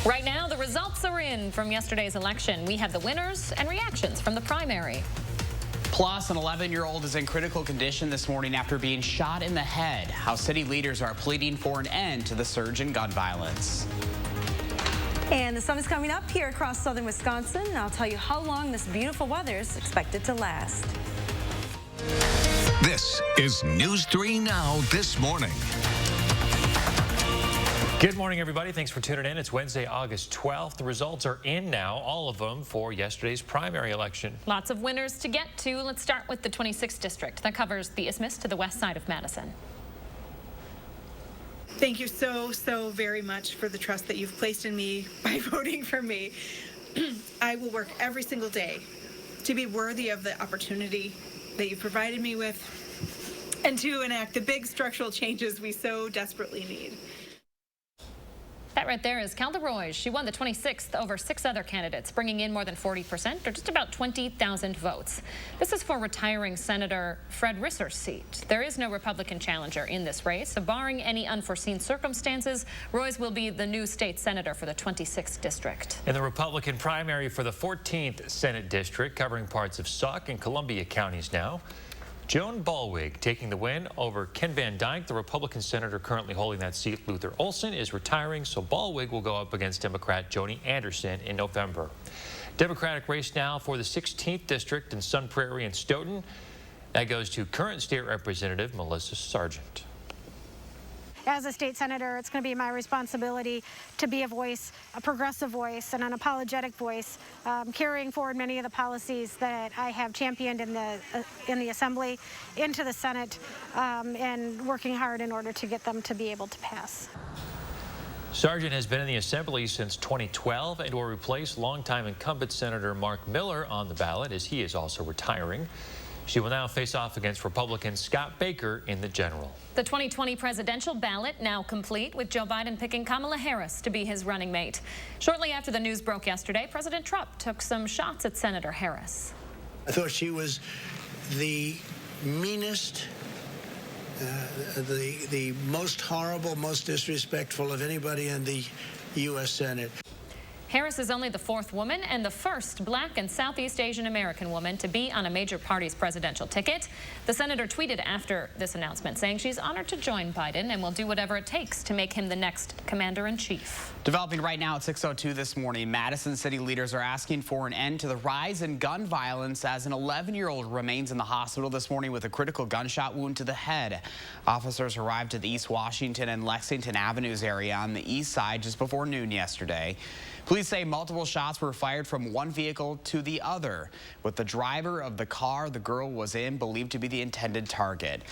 Right now, the results are in from yesterday's election. We have the winners and reactions from the primary. Plus, an 11-year-old is in critical condition this morning after being shot in the head. How city leaders are pleading for an end to the surge in gun violence. And the sun is coming up here across southern Wisconsin, and I'll tell you how long this beautiful weather is expected to last. This is News 3 Now this morning. Good morning, everybody. Thanks for tuning in. It's Wednesday, August 12th. The results are in now, all of them, for yesterday's primary election. Lots of winners to get to. Let's start with the 26th district. That covers the Isthmus to the west side of Madison. Thank you so very much for the trust that you've placed in me by voting for me. I will work every single day to be worthy of the opportunity that you provided me with and to enact the big structural changes we so desperately need. That right there is Calda Roy. She won the 26th over 6 other candidates, bringing in more than 40%, or just about 20,000 votes. This is for retiring Senator Fred Risser's seat. There is no Republican challenger in this race, so barring any unforeseen circumstances, Royce will be the new state senator for the 26th district. In the Republican primary for the 14th Senate District, covering parts of Sauk and Columbia counties now, Joan Ballwig taking the win over Ken Van Dyke. The Republican senator currently holding that seat, Luther Olson, is retiring, so Ballwig will go up against Democrat Joni Anderson in November. Democratic race now for the 16th District in Sun Prairie and Stoughton. That goes to current state representative Melissa Sargent. As a state senator, it's going to be my responsibility to be a voice, a progressive voice, and an apologetic voice, carrying forward many of the policies that I have championed in the Assembly into the Senate, and working hard in order to get them to be able to pass. Sargent has been in the Assembly since 2012 and will replace longtime incumbent Senator Mark Miller on the ballot, as he is also retiring. She will now face off against Republican Scott Baker in the general. The 2020 presidential ballot now complete, with Joe Biden picking Kamala Harris to be his running mate. Shortly after the news broke yesterday, President Trump took some shots at Senator Harris. I thought she was the meanest, the most horrible, most disrespectful of anybody in the U.S. Senate. Harris is only the 4th woman and the first Black and Southeast Asian American woman to be on a major party's presidential ticket. The senator tweeted after this announcement, saying she's honored to join Biden and will do whatever it takes to make him the next commander-in-chief. Developing right now at 6:02 this morning, Madison city leaders are asking for an end to the rise in gun violence as an 11-year-old remains in the hospital this morning with a critical gunshot wound to the head. Officers arrived at the East Washington and Lexington Avenues area on the east side just before noon yesterday. Police say multiple shots were fired from one vehicle to the other, with the driver of the car the girl was in believed to be the intended target.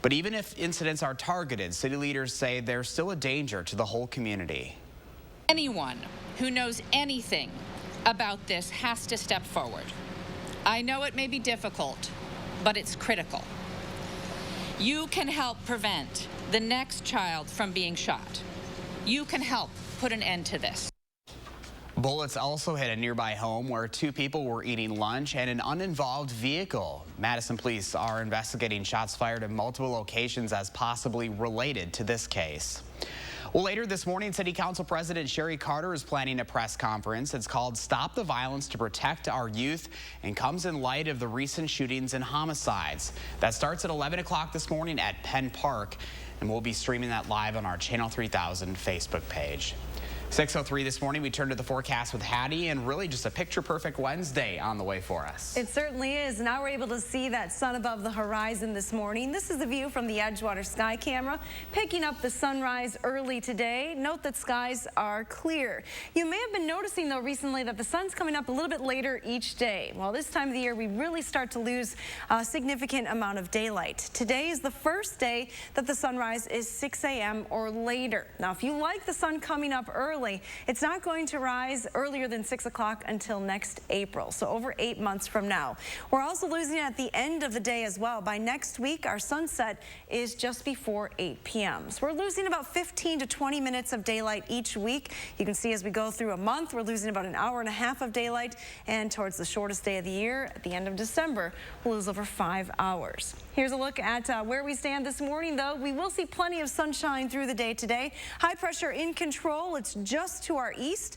But even if incidents are targeted, city leaders say there's still a danger to the whole community. Anyone who knows anything about this has to step forward. I know it may be difficult, but it's critical. You can help prevent the next child from being shot. You can help put an end to this. Bullets also hit a nearby home where 2 people were eating lunch and an uninvolved vehicle. Madison police are investigating shots fired in multiple locations as possibly related to this case. Well, later this morning, City Council President Sherry Carter is planning a press conference. It's called Stop the Violence to Protect Our Youth and comes in light of the recent shootings and homicides. That starts at 11 o'clock this morning at Penn Park, and we'll be streaming that live on our Channel 3000 Facebook page. 6:03 this morning, we turn to the forecast with Hattie, and really just a picture-perfect Wednesday on the way for us. It certainly is. Now we're able to see that sun above the horizon this morning. This is the view from the Edgewater Sky Camera, picking up the sunrise early today. Note that skies are clear. You may have been noticing, though, recently that the sun's coming up a little bit later each day. Well, this time of the year, we really start to lose a significant amount of daylight. Today is the first day that the sunrise is 6 a.m. or later. Now, if you like the sun coming up early, it's not going to rise earlier than 6 o'clock until next April, so over 8 months from now. We're also losing it at the end of the day as well. By next week, our sunset is just before 8 p.m. So we're losing about 15 to 20 minutes of daylight each week. You can see as we go through a month, we're losing about an hour and a half of daylight, and towards the shortest day of the year, at the end of December, we'll lose over 5 hours. Here's a look at where we stand this morning, though. We will see plenty of sunshine through the day today. High pressure in control. It's just to our east.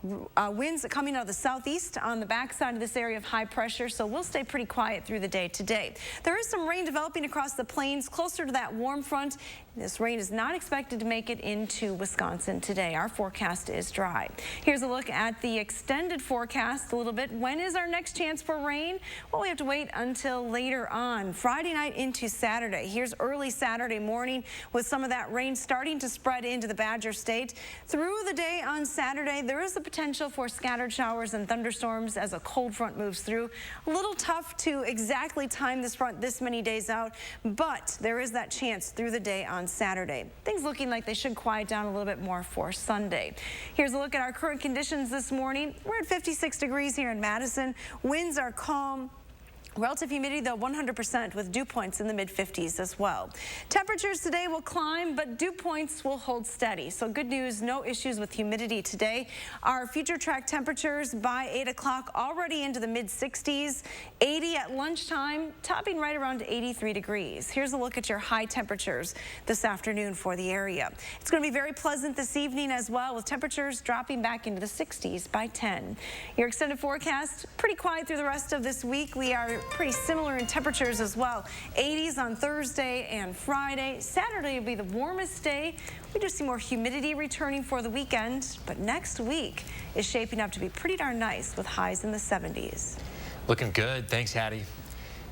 Winds coming out of the southeast on the backside of this area of high pressure, so we'll stay pretty quiet through the day today. There is some rain developing across the plains closer to that warm front. This rain is not expected to make it into Wisconsin today. Our forecast is dry. Here's a look at the extended forecast a little bit. When is our next chance for rain? Well, we have to wait until later on, Friday night into Saturday. Here's early Saturday morning with some of that rain starting to spread into the Badger State. Through the day on Saturday, there is the potential for scattered showers and thunderstorms as a cold front moves through. A little tough to exactly time this front this many days out, but there is that chance through the day on Saturday. Things looking like they should quiet down a little bit more for Sunday. Here's a look at our current conditions this morning. We're at 56 degrees here in Madison. Winds are calm. Relative humidity, though, 100% with dew points in the mid-50s as well. Temperatures today will climb, but dew points will hold steady. So good news, no issues with humidity today. Our future track temperatures by 8 o'clock already into the mid-60s, 80 at lunchtime, topping right around 83 degrees. Here's a look at your high temperatures this afternoon for the area. It's going to be very pleasant this evening as well, with temperatures dropping back into the 60s by 10. Your extended forecast, pretty quiet through the rest of this week. We are pretty similar in temperatures as well. 80s on Thursday and Friday. Saturday will be the warmest day. We do see more humidity returning for the weekend, but next week is shaping up to be pretty darn nice with highs in the 70s. Looking good. Thanks, Hattie.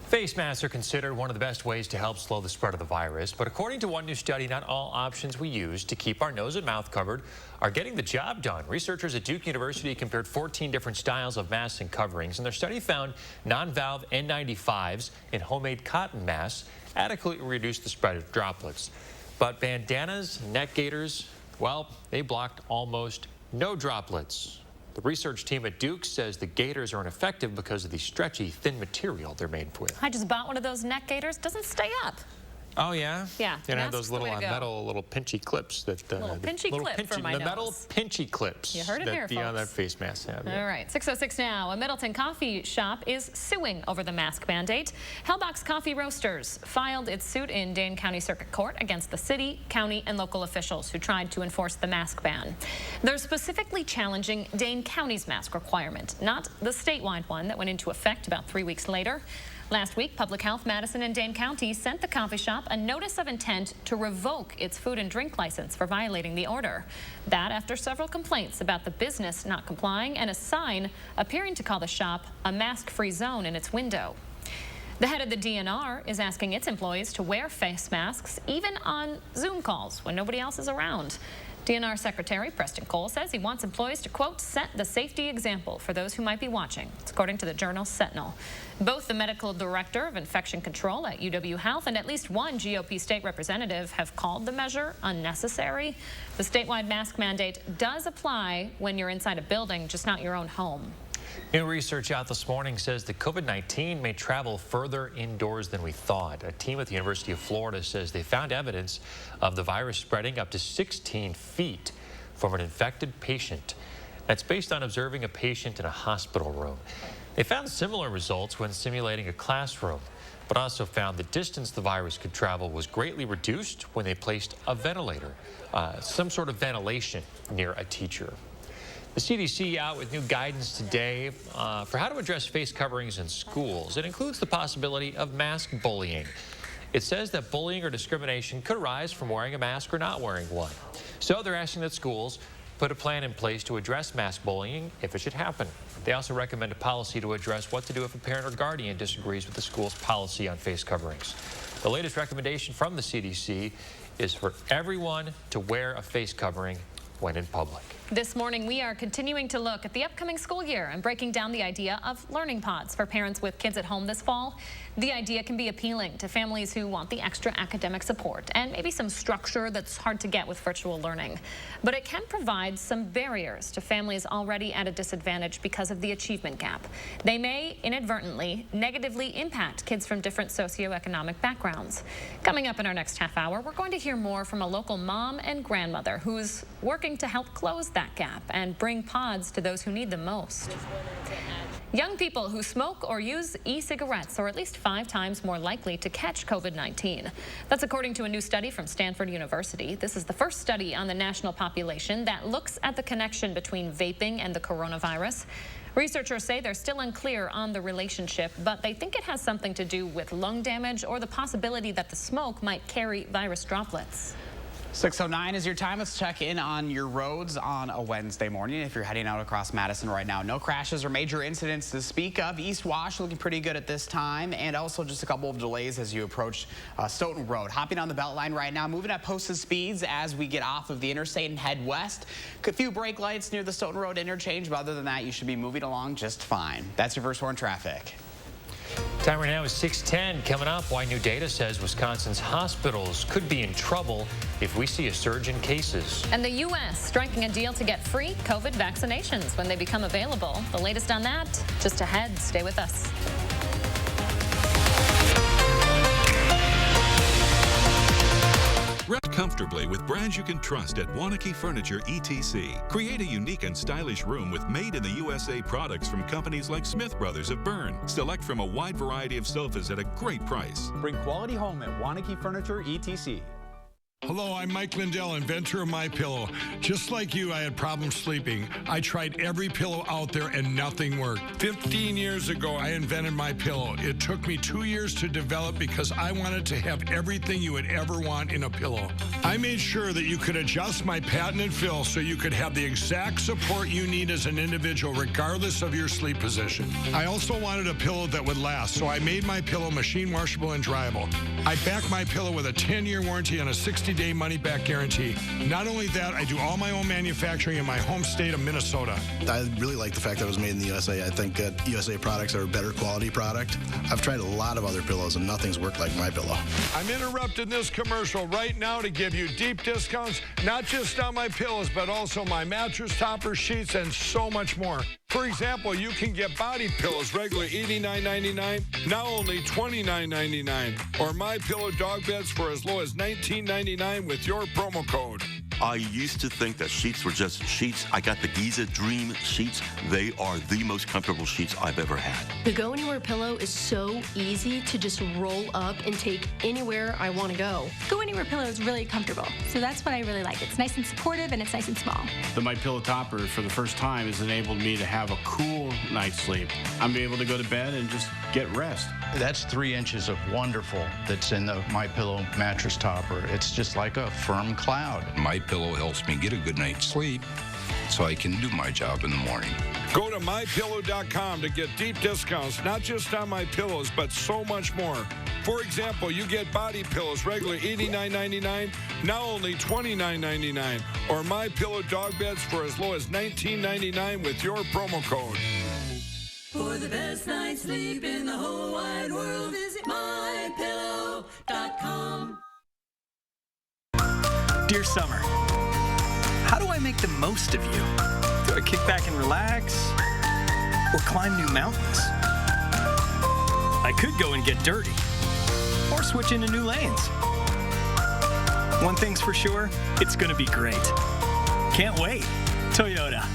Face masks are considered one of the best ways to help slow the spread of the virus, but according to one new study, not all options we use to keep our nose and mouth covered are getting the job done. Researchers at Duke University compared 14 different styles of masks and coverings, and their study found non-valve N95s and homemade cotton masks adequately reduced the spread of droplets. But bandanas, neck gaiters, well, they blocked almost no droplets. The research team at Duke says the gaiters are ineffective because of the stretchy, thin material they're made with. I just bought one of those neck gaiters. Doesn't stay up. Oh, yeah? Yeah. And have those little metal, little pinchy clips that for my the metal nose. pinchy clips You heard it that here, the folks. other face masks have. All right, 6:06 now. A Middleton coffee shop is suing over the mask mandate. Hellbox Coffee Roasters filed its suit in Dane County Circuit Court against the city, county, and local officials who tried to enforce the mask ban. They're specifically challenging Dane County's mask requirement, not the statewide one that went into effect about 3 weeks later. Last week, Public Health Madison and Dane County sent the coffee shop a notice of intent to revoke its food and drink license for violating the order. That after several complaints about the business not complying and a sign appearing to call the shop a mask-free zone in its window. The head of the DNR is asking its employees to wear face masks even on Zoom calls when nobody else is around. DNR Secretary Preston Cole says he wants employees to, quote, set the safety example for those who might be watching. It's according to the Journal Sentinel. Both the medical director of infection control at UW Health and at least one GOP state representative have called the measure unnecessary. The statewide mask mandate does apply when you're inside a building, just not your own home. New research out this morning says that COVID-19 may travel further indoors than we thought. A team at the University of Florida says they found evidence of the virus spreading up to 16 feet from an infected patient. That's based on observing a patient in a hospital room. They found similar results when simulating a classroom, but also found the distance the virus could travel was greatly reduced when they placed a ventilator, some sort of ventilation near a teacher. The CDC out with new guidance today for how to address face coverings in schools. It includes the possibility of mask bullying. It says that bullying or discrimination could arise from wearing a mask or not wearing one. So they're asking that schools put a plan in place to address mask bullying if it should happen. They also recommend a policy to address what to do if a parent or guardian disagrees with the school's policy on face coverings. The latest recommendation from the CDC is for everyone to wear a face covering when in public. This morning, we are continuing to look at the upcoming school year and breaking down the idea of learning pods for parents with kids at home this fall. The idea can be appealing to families who want the extra academic support and maybe some structure that's hard to get with virtual learning. But it can provide some barriers to families already at a disadvantage because of the achievement gap. They may inadvertently negatively impact kids from different socioeconomic backgrounds. Coming up in our next half hour, we're going to hear more from a local mom and grandmother who's working to help close that gap and bring pods to those who need them most. Young people who smoke or use e-cigarettes are at least 5 times more likely to catch COVID-19. That's according to a new study from Stanford University. This is the first study on the national population that looks at the connection between vaping and the coronavirus. Researchers say they're still unclear on the relationship, but they think it has something to do with lung damage or the possibility that the smoke might carry virus droplets. 6:09 is your time. Let's check in on your roads on a Wednesday morning. If you're heading out across Madison right now, no crashes or major incidents to speak of. East Wash looking pretty good at this time, and also just a couple of delays as you approach Stoughton Road. Hopping on the Beltline right now, moving at posted speeds as we get off of the interstate and head west. A few brake lights near the Stoughton Road interchange, but other than that, you should be moving along just fine. That's your first warn traffic. Time right now is 6:10. Coming up, why new data says Wisconsin's hospitals could be in trouble if we see a surge in cases. And the U.S. striking a deal to get free COVID vaccinations when they become available. The latest on that just ahead. Stay with us. Rest comfortably with brands you can trust at Wanakee Furniture ETC. Create a unique and stylish room with made-in-the-USA products from companies like Smith Brothers of Bern. Select from a wide variety of sofas at a great price. Bring quality home at Wanakee Furniture ETC. Hello, I'm Mike Lindell, inventor of MyPillow. Just like you, I had problems sleeping. I tried every pillow out there and nothing worked. 15 years ago, I invented MyPillow. It took me 2 years to develop because I wanted to have everything you would ever want in a pillow. I made sure that you could adjust my patented fill so you could have the exact support you need as an individual, regardless of your sleep position. I also wanted a pillow that would last, so I made MyPillow machine washable and dryable. I back MyPillow with a 10-year warranty and a 60-day money-back guarantee. Not only that, I do all my own manufacturing in my home state of Minnesota. I really like the fact that it was made in the USA. I think that USA products are a better quality product. I've tried a lot of other pillows and nothing's worked like MyPillow. I'm interrupting this commercial right now to give you deep discounts, not just on my pillows, but also my mattress toppers, sheets, and so much more. For example, you can get body pillows regularly $89.99, now only $29.99, or MyPillow dog beds for as low as $19.99 with your promo code. I used to think that sheets were just sheets. I got the Giza Dream sheets. They are the most comfortable sheets I've ever had. The Go Anywhere pillow is so easy to just roll up and take anywhere I want to go. Go Anywhere pillow is really comfortable, so that's what I really like. It's nice and supportive and it's nice and small. The MyPillow topper, for the first time, has enabled me to have a cool night's sleep. I'm able to go to bed and just get rest. That's 3 inches of wonderful that's in the MyPillow mattress topper. It's just like a firm cloud. MyPillow helps me get a good night's sleep so I can do my job in the morning. Go to MyPillow.com to get deep discounts, not just on my pillows, but so much more. For example, you get body pillows regularly $89.99, now only $29.99, or MyPillow dog beds for as low as $19.99 with your promo code. For the best night's sleep in the whole wide world, visit MyPillow.com. Dear Summer, how do I make the most of you? Do I kick back and relax? Or climb new mountains? I could go and get dirty. Or switch into new lanes. One thing's for sure, it's gonna be great. Can't wait. Toyota.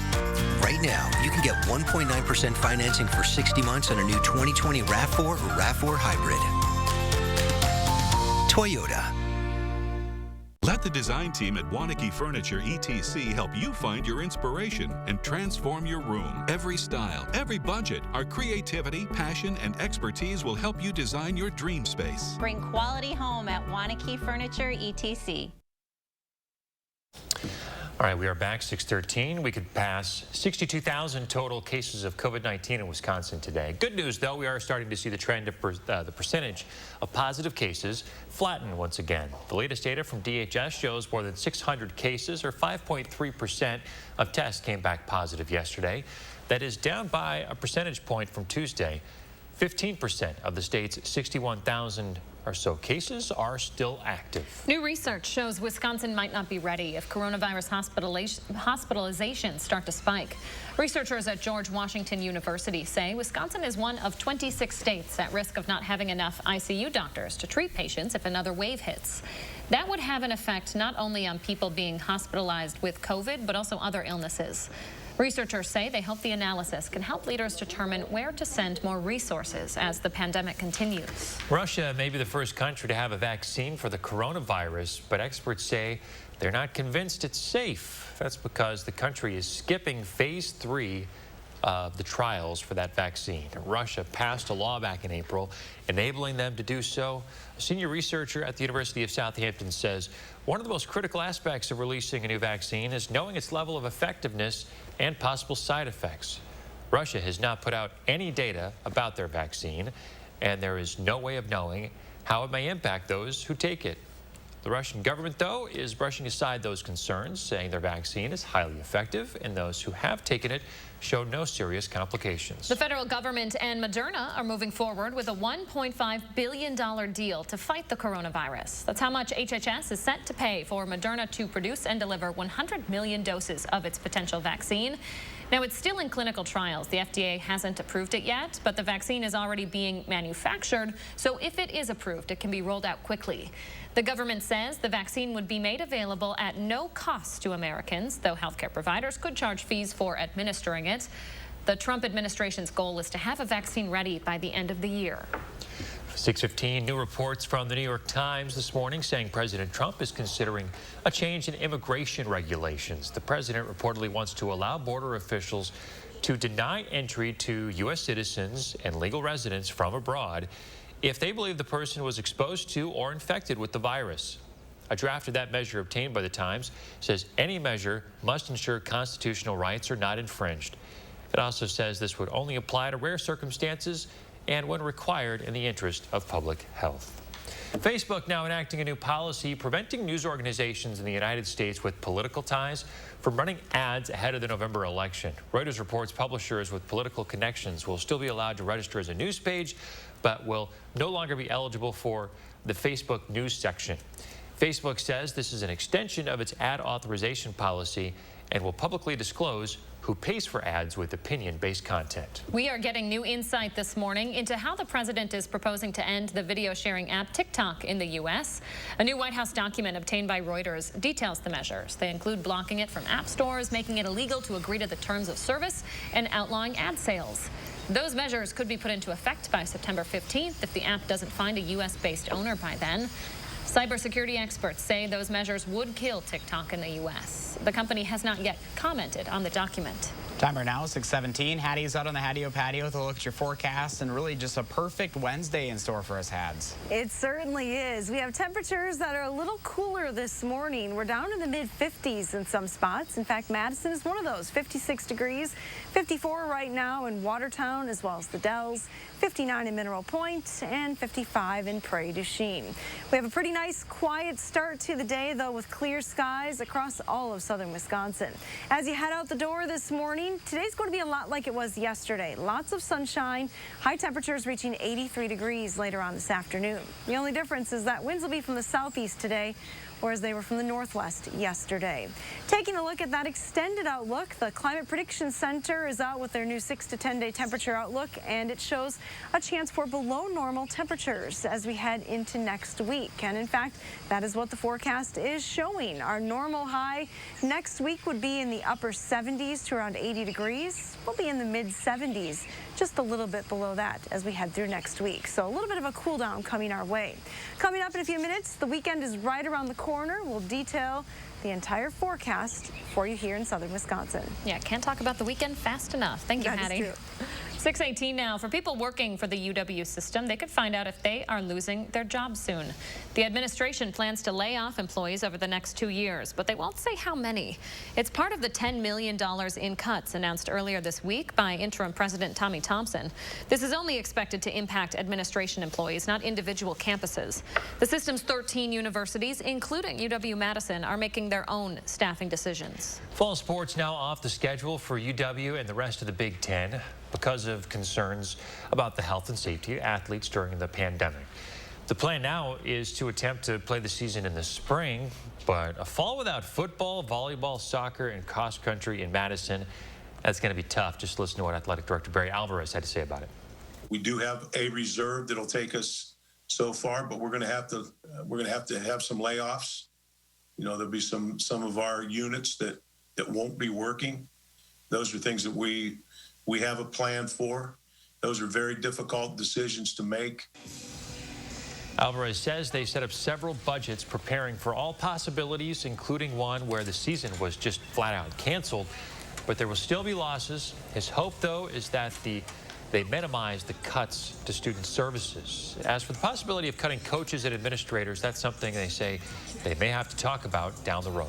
Right now, you can get 1.9% financing for 60 months on a new 2020 RAV4 or RAV4 Hybrid. Toyota. Let the design team at Wanakee Furniture ETC help you find your inspiration and transform your room. Every style, every budget, our creativity, passion, and expertise will help you design your dream space. Bring quality home at Wanakee Furniture ETC. All right, we are back, 6:13. We could pass 62,000 total cases of COVID-19 in Wisconsin today. Good news, though, we are starting to see the trend of the percentage of positive cases flatten once again. The latest data from DHS shows more than 600 cases, or 5.3% of tests came back positive yesterday. That is down by a percentage point from Tuesday. 15% of the state's 61,000 or so cases are still active. New research shows Wisconsin might not be ready if coronavirus hospitalizations start to spike. Researchers at George Washington University say Wisconsin is one of 26 states at risk of not having enough ICU doctors to treat patients if another wave hits. That would have an effect not only on people being hospitalized with COVID, but also other illnesses. Researchers say they hope the analysis can help leaders determine where to send more resources as the pandemic continues. Russia may be the first country to have a vaccine for the coronavirus, but experts say they're not convinced it's safe. That's because the country is skipping phase 3 of the trials for that vaccine. Russia passed a law back in April enabling them to do so. A senior researcher at the University of Southampton says one of the most critical aspects of releasing a new vaccine is knowing its level of effectiveness and possible side effects. Russia has not put out any data about their vaccine, and there is no way of knowing how it may impact those who take it. The Russian government, though, is brushing aside those concerns, saying their vaccine is highly effective and those who have taken it show no serious complications. The federal government and Moderna are moving forward with a $1.5 billion deal to fight the coronavirus. That's how much HHS is set to pay for Moderna to produce and deliver 100 million doses of its potential vaccine. Now, it's still in clinical trials. The FDA hasn't approved it yet, but the vaccine is already being manufactured, so if it is approved, it can be rolled out quickly. The government says the vaccine would be made available at no cost to Americans, though healthcare providers could charge fees for administering it. The Trump administration's goal is to have a vaccine ready by the end of the year. 6:15, new reports from the New York Times this morning saying President Trump is considering a change in immigration regulations. The president reportedly wants to allow border officials to deny entry to U.S. citizens and legal residents from abroad if they believe the person was exposed to or infected with the virus. A draft of that measure obtained by the Times says any measure must ensure constitutional rights are not infringed. It also says this would only apply to rare circumstances and when required in the interest of public health. Facebook now enacting a new policy preventing news organizations in the United States with political ties from running ads ahead of the November election. Reuters reports publishers with political connections will still be allowed to register as a news page, but will no longer be eligible for the Facebook news section. Facebook says this is an extension of its ad authorization policy and will publicly disclose who pays for ads with opinion-based content. We are getting new insight this morning into how the president is proposing to end the video sharing app TikTok in the U.S. A new White House document obtained by Reuters details the measures. They include blocking it from app stores, making it illegal to agree to the terms of service, and outlawing ad sales. Those measures could be put into effect by September 15th if the app doesn't find a U.S.-based owner by then. Cybersecurity experts say those measures would kill TikTok in the U.S. The company has not yet commented on the document. Timer now, 6:17. Hattie's out on the Hattie patio with a look at your forecast, and really just a perfect Wednesday in store for us Hads. It certainly is. We have temperatures that are a little cooler this morning. We're down in the mid-50s in some spots. In fact, Madison is one of those, 56 degrees, 54 right now in Watertown as well as the Dells, 59 in Mineral Point, and 55 in Prairie du Chien. We have a pretty nice, quiet start to the day, though, with clear skies across all of southern Wisconsin. As you head out the door this morning, today's going to be a lot like it was yesterday. Lots of sunshine, high temperatures reaching 83 degrees later on this afternoon. The only difference is that winds will be from the southeast today, whereas they were from the northwest yesterday. Taking a look at that extended outlook, the Climate Prediction Center is out with their new 6 to 10 day temperature outlook, and it shows a chance for below normal temperatures as we head into next week. And in fact, that is what the forecast is showing. Our normal high next week would be in the upper 70s to around 80 degrees. We'll be in the mid 70s, just a little bit below that as we head through next week. So a little bit of a cool down coming our way. Coming up in a few minutes, the weekend is right around the corner. We'll detail the entire forecast for you here in southern Wisconsin. Yeah, can't talk about the weekend fast enough. Thank you, Hattie. 6:18 now. For people working for the UW system, they could find out if they are losing their jobs soon. The administration plans to lay off employees over the next 2 years, but they won't say how many. It's part of the $10 million in cuts announced earlier this week by interim President Tommy Thompson. This is only expected to impact administration employees, not individual campuses. The system's 13 universities, including UW-Madison, are making their own staffing decisions. Fall sports now off the schedule for UW and the rest of the Big Ten because of concerns about the health and safety of athletes during the pandemic. The plan now is to attempt to play the season in the spring, but a fall without football, volleyball, soccer, and cross country in Madison, that's going to be tough. Just listen to what Athletic Director Barry Alvarez had to say about it. We do have a reserve that'll take us so far, but we're going to have to have some layoffs. You know, there'll be some of our units that won't be working. Those are things that we have a plan for. Those are very difficult decisions to make. Alvarez says they set up several budgets preparing for all possibilities, including one where the season was just flat out canceled. But there will still be losses. His hope, though, is that they minimize the cuts to student services. As for the possibility of cutting coaches and administrators, that's something they say they may have to talk about down the road.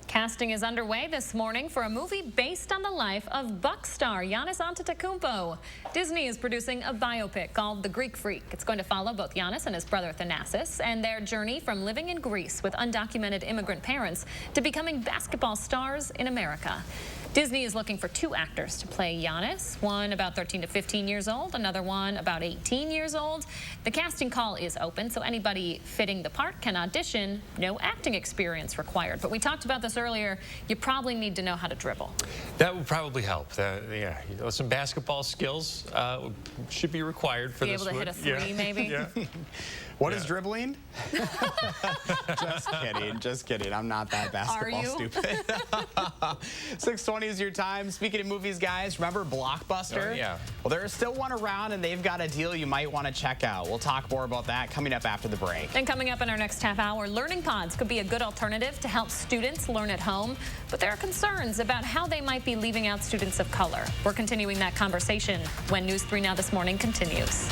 Casting is underway this morning for a movie based on the life of Buck star Giannis Antetokounmpo. Disney is producing a biopic called The Greek Freak. It's going to follow both Giannis and his brother Thanasis and their journey from living in Greece with undocumented immigrant parents to becoming basketball stars in America. Disney is looking for 2 actors to play Giannis, one about 13 to 15 years old, another one about 18 years old. The casting call is open, so anybody fitting the part can audition. No acting experience required. But we talked about this earlier. You probably need to know how to dribble. That would probably help. Yeah, some basketball skills should be required for this. Be able to hit a 3, maybe? Yeah. What is dribbling? Just kidding. I'm not that basketball stupid. 6:20 is your time. Speaking of movies, guys, remember Blockbuster? Oh, yeah. Well, there is still one around, and they've got a deal you might want to check out. We'll talk more about that coming up after the break. And coming up in our next half hour, learning pods could be a good alternative to help students learn at home, but there are concerns about how they might be leaving out students of color. We're continuing that conversation when News 3 Now This Morning continues.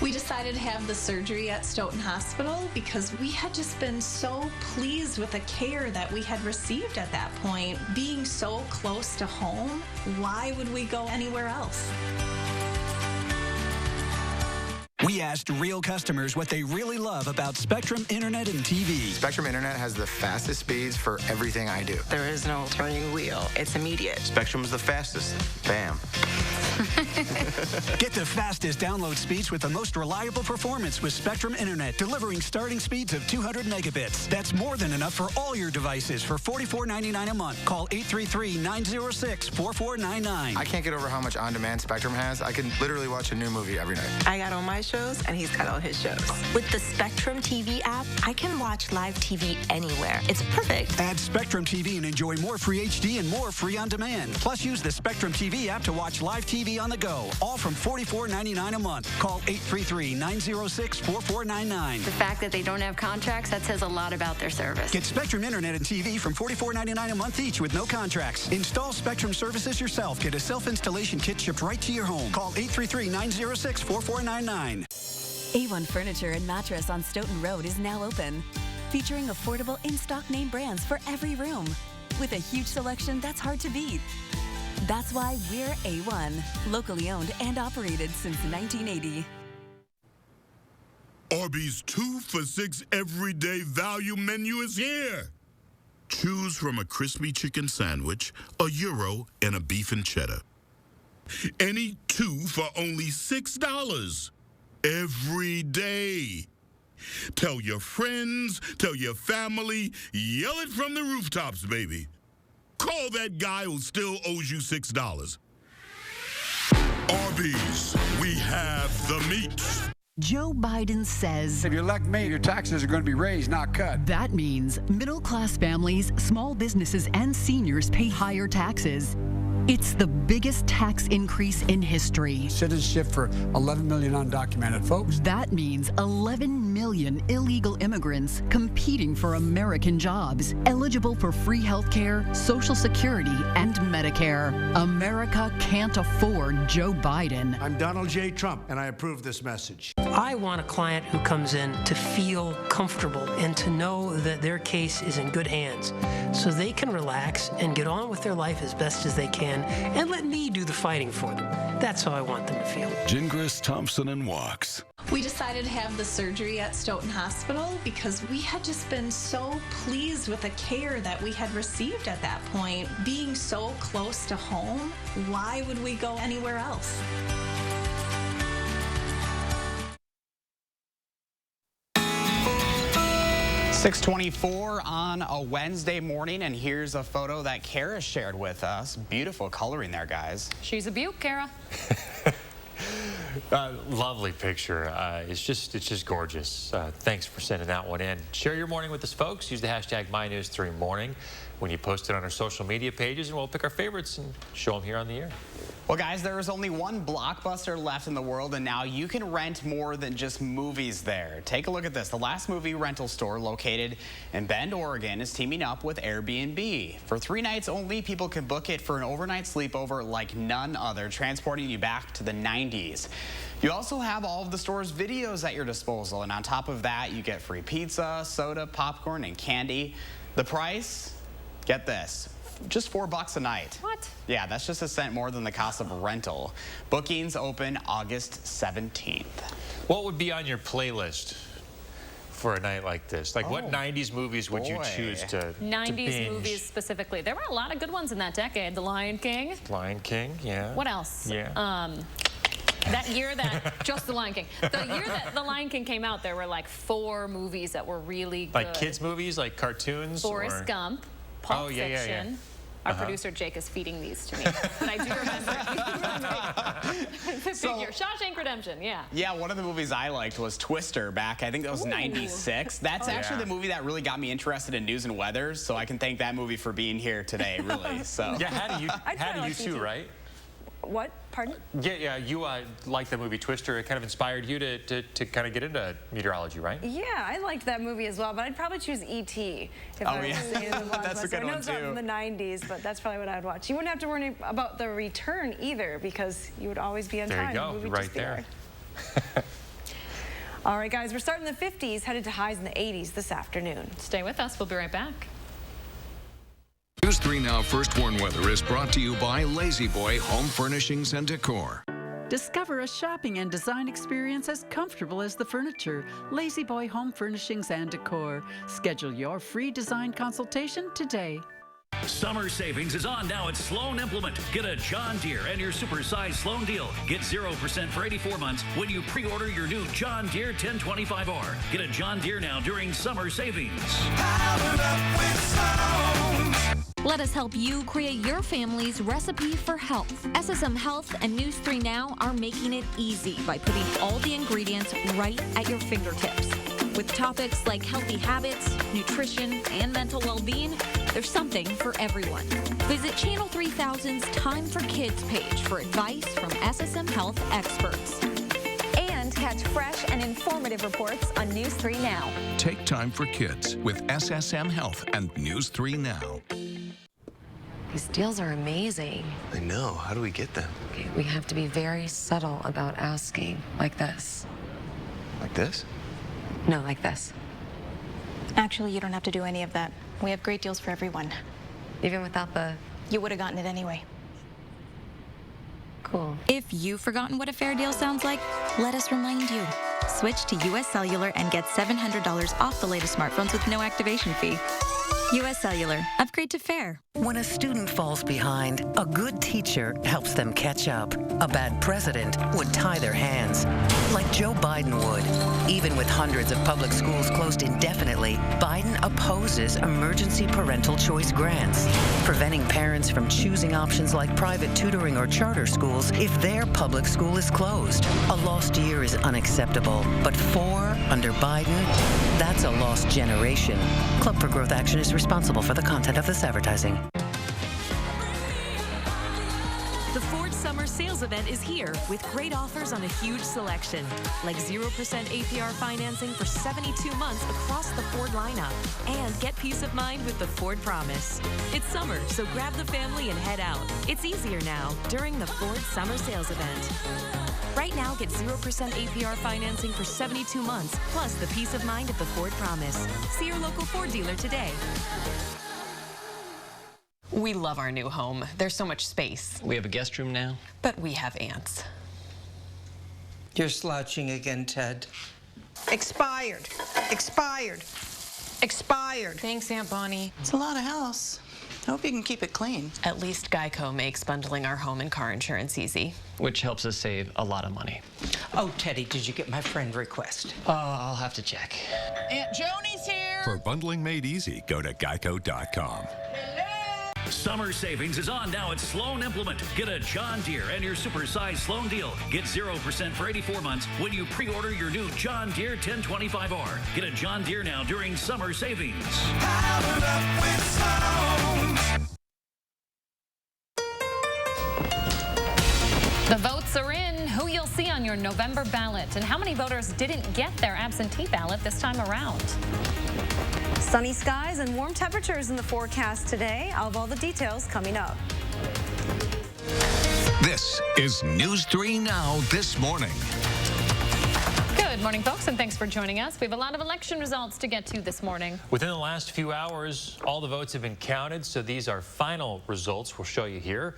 We decided to have the surgery at Stoughton Hospital because we had just been so pleased with the care that we had received at that point. Being so close to home, why would we go anywhere else? We asked real customers what they really love about Spectrum Internet and TV. Spectrum Internet has the fastest speeds for everything I do. There is no turning wheel. It's immediate. Spectrum's the fastest. Bam. Get the fastest download speeds with the most reliable performance with Spectrum Internet, delivering starting speeds of 200 megabits. That's more than enough for all your devices for $44.99 a month. Call 833-906-4499. I can't get over how much on-demand Spectrum has. I can literally watch a new movie every night. I got all my shows, and he's got all his shows. With the Spectrum TV app, I can watch live TV anywhere. It's perfect. Add Spectrum TV and enjoy more free HD and more free on demand. Plus, use the Spectrum TV app to watch live TV on the go. All from $44.99 a month. Call 833-906-4499. The fact that they don't have contracts, that says a lot about their service. Get Spectrum Internet and TV from $44.99 a month each with no contracts. Install Spectrum services yourself. Get a self-installation kit shipped right to your home. Call 833-906-4499. A1 Furniture and Mattress on Stoughton Road is now open, featuring affordable in-stock name brands for every room, with a huge selection that's hard to beat. That's why we're A1, locally owned and operated since 1980. Arby's 2 for $6 everyday value menu is here. Choose from a crispy chicken sandwich, a gyro, and a beef and cheddar. Any 2 for only $6 every day. Tell your friends, tell your family, yell it from the rooftops, baby. Call that guy who still owes you $6. Arby's, we have the meat. Joe Biden says, if you elect me, your taxes are going to be raised, not cut. That means middle-class families, small businesses, and seniors pay higher taxes. It's the biggest tax increase in history. Citizenship for 11 million undocumented folks. That means 11 million illegal immigrants competing for American jobs, eligible for free health care, Social Security, and Medicare. America can't afford Joe Biden. I'm Donald J. Trump, and I approve this message. I want a client who comes in to feel comfortable and to know that their case is in good hands so they can relax and get on with their life as best as they can and let me do the fighting for them. That's how I want them to feel. Gingras, Thompson, and Walks. We decided to have the surgery at Stoughton Hospital because we had just been so pleased with the care that we had received at that point. Being so close to home, why would we go anywhere else? 6:24 on a Wednesday morning, and here's a photo that Kara shared with us. Beautiful coloring there, guys. She's a beaut, Kara. Lovely picture. It's just gorgeous. Thanks for sending that one in. Share your morning with us, folks. Use the hashtag MyNews3Morning when you post it on our social media pages, and we'll pick our favorites and show them here on the air. Well, guys, there is only one Blockbuster left in the world, and now you can rent more than just movies there. Take a look at this. The last movie rental store located in Bend, Oregon is teaming up with Airbnb. For 3 nights only, people can book it for an overnight sleepover like none other, transporting you back to the 90s. You also have all of the store's videos at your disposal, and on top of that, you get free pizza, soda, popcorn, and candy. The price, get this, just $4 a night. What? Yeah, that's just a cent more than the cost of a rental. Bookings open August 17th. What would be on your playlist for a night like this? Like, what 90s movies would you choose to 90s binge? movies specifically. There were a lot of good ones in that decade. The Lion King. Lion King, yeah. What else? Yeah. That year that, just The Lion King. The year that The Lion King came out, there were like 4 movies that were really good. Like kids movies, like cartoons? Forrest Gump, Pulp Fiction. Our producer Jake is feeding these to me, but I do remember the figure. Shawshank Redemption, yeah. Yeah, one of the movies I liked was Twister back, I think that was '96. That's actually the movie that really got me interested in news and weather, so I can thank that movie for being here today, really. So. Yeah, how do you too, right? What? Pardon? Yeah, you like the movie Twister. It kind of inspired you to kind of get into meteorology, right? Yeah, I liked that movie as well, but I'd probably choose E.T. if I was seeing the That's a good I know one, it's not too. from the 90s, but that's probably what I'd watch. You wouldn't have to worry about the return either, because you would always be on time. There you go, The movie would right just be there. All right, guys, we're starting the 50s, headed to highs in the 80s this afternoon. Stay with us. We'll be right back. News 3 Now First Warn Weather is brought to you by Lazy Boy Home Furnishings and Decor. Discover a shopping and design experience as comfortable as the furniture. Lazy Boy Home Furnishings and Decor. Schedule your free design consultation today. Summer savings is on now at Sloan Implement. Get a John Deere and your supersized Sloan deal. Get 0% for 84 months when you pre-order your new John Deere 1025R. Get a John Deere now during summer savings. Powered up with Sloan. Let us help you create your family's recipe for health. SSM Health and News 3 Now are making it easy by putting all the ingredients right at your fingertips. With topics like healthy habits, nutrition, and mental well-being, there's something for everyone. Visit Channel 3000's Time for Kids page for advice from SSM Health experts. And catch fresh and informative reports on News 3 Now. Take time for kids with SSM Health and News 3 Now. These deals are amazing. I know. How do we get them? Okay, we have to be very subtle about asking, like this. Like this? No, like this. Actually, you don't have to do any of that. We have great deals for everyone. Even without the... You would have gotten it anyway. Cool. If you've forgotten what a fair deal sounds like, let us remind you. Switch to US Cellular and get $700 off the latest smartphones with no activation fee. US Cellular. Upgrade to fair. When a student falls behind, a good teacher helps them catch up. A bad president would tie their hands, like Joe Biden would. Even with hundreds of public schools closed indefinitely, Biden opposes emergency parental choice grants, preventing parents from choosing options like private tutoring or charter schools if their public school is closed. A lost year is unacceptable, but 4 under Biden, that's a lost generation. Club for Growth Action is responsible for the content of this advertising. The Ford Summer Sales Event is here with great offers on a huge selection, like 0% APR financing for 72 months across the Ford lineup. And get peace of mind with the Ford Promise. It's summer, so grab the family and head out. It's easier now during the Ford Summer Sales Event. Right now, get 0% APR financing for 72 months, plus the peace of mind of the Ford Promise. See your local Ford dealer today. We love our new home. There's so much space. We have a guest room now. But we have ants. You're slouching again, Ted. Expired. Expired. Expired. Thanks, Aunt Bonnie. It's a lot of house. I hope you can keep it clean. At least Geico makes bundling our home and car insurance easy. Which helps us save a lot of money. Oh, Teddy, did you get my friend request? I'll have to check. Aunt Joni's here. For bundling made easy, go to geico.com. Summer savings is on now at Sloan Implement. Get a John Deere and your supersized Sloan deal. Get 0% for 84 months when you pre-order your new John Deere 1025R. Get a John Deere now during summer savings. Powered up with Sloan. The votes are in. Who you'll see on your November ballot and how many voters didn't get their absentee ballot this time around. Sunny skies and warm temperatures in the forecast today. I'll have all the details coming up. This is News 3 Now this morning. Good morning, folks, and thanks for joining us. We have a lot of election results to get to this morning. Within the last few hours, all the votes have been counted, so these are final results we'll show you here.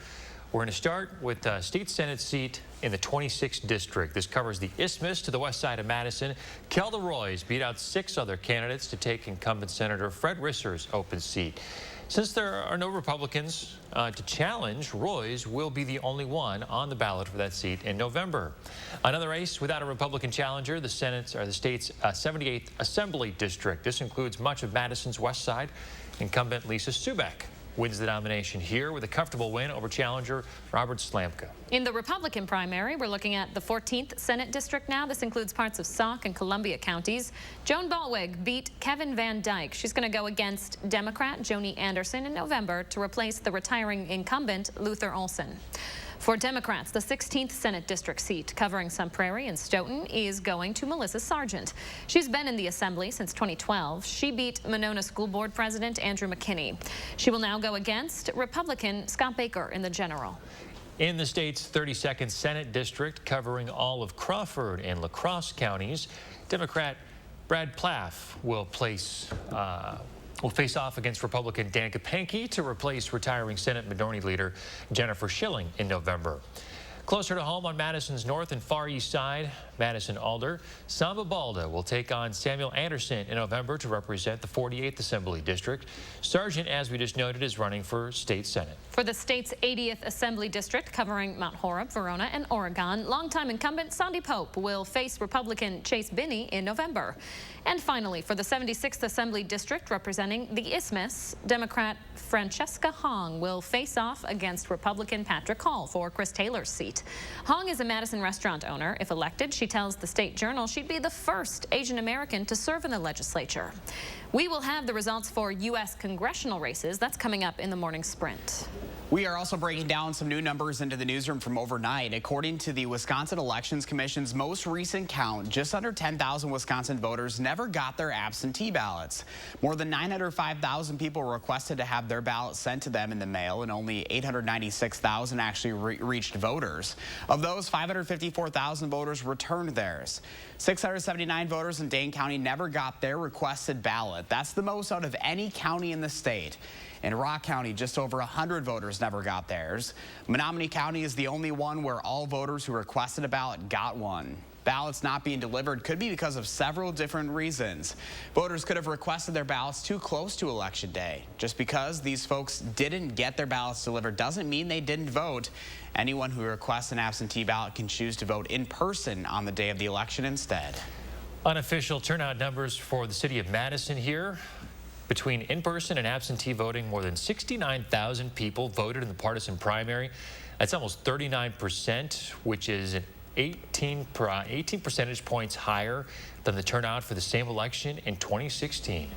We're going to start with a state Senate seat in the 26th district. This covers the Isthmus to the west side of Madison. Kelda Roys beat out 6 other candidates to take incumbent Senator Fred Risser's open seat. Since there are no Republicans to challenge, Roys will be the only one on the ballot for that seat in November. Another race without a Republican challenger, the state's 78th Assembly District. This includes much of Madison's west side. Incumbent Lisa Subek wins the nomination here with a comfortable win over challenger Robert Slamka. In the Republican primary, we're looking at the 14th Senate District now. This includes parts of Sauk and Columbia counties. Joan Ballweg beat Kevin Van Dyke. She's going to go against Democrat Joni Anderson in November to replace the retiring incumbent Luther Olson. For Democrats, the 16th Senate District seat covering Sun Prairie and Stoughton is going to Melissa Sargent. She's been in the Assembly since 2012. She beat Monona School Board President Andrew McKinney. She will now go against Republican Scott Baker in the general. In the state's 32nd Senate District covering all of Crawford and La Crosse counties, Democrat Brad Plaff will face off against Republican Dan Kapanke to replace retiring Senate Minority Leader Jennifer Schilling in November. Closer to home on Madison's north and far east side, Madison Alder, Samba Balda will take on Samuel Anderson in November to represent the 48th Assembly District. Sargent, as we just noted, is running for state Senate. For the state's 80th Assembly District covering Mount Horeb, Verona, and Oregon, longtime incumbent Sandy Pope will face Republican Chase Binney in November. And finally, for the 76th Assembly District representing the Isthmus, Democrat Francesca Hong will face off against Republican Patrick Hall for Chris Taylor's seat. Hong is a Madison restaurant owner. If elected, she tells the State Journal she'd be the first Asian American to serve in the legislature. We will have the results for U.S. congressional races. That's coming up in the morning sprint. We are also breaking down some new numbers into the newsroom from overnight. According to the Wisconsin Elections Commission's most recent count, just under 10,000 Wisconsin voters never got their absentee ballots. More than 905,000 people requested to have their ballots sent to them in the mail, and only 896,000 actually reached voters. Of those, 554,000 voters returned theirs. 679 voters in Dane County never got their requested ballot. That's the most out of any county in the state. In Rock County, just over 100 voters never got theirs. Menominee County is the only one where all voters who requested a ballot got one. Ballots not being delivered could be because of several different reasons. Voters could have requested their ballots too close to Election Day. Just because these folks didn't get their ballots delivered doesn't mean they didn't vote. Anyone who requests an absentee ballot can choose to vote in person on the day of the election instead. Unofficial turnout numbers for the city of Madison here. Between in-person and absentee voting, more than 69,000 people voted in the partisan primary. That's almost 39%, which is an 18 percentage points higher than the turnout for the same election in 2016.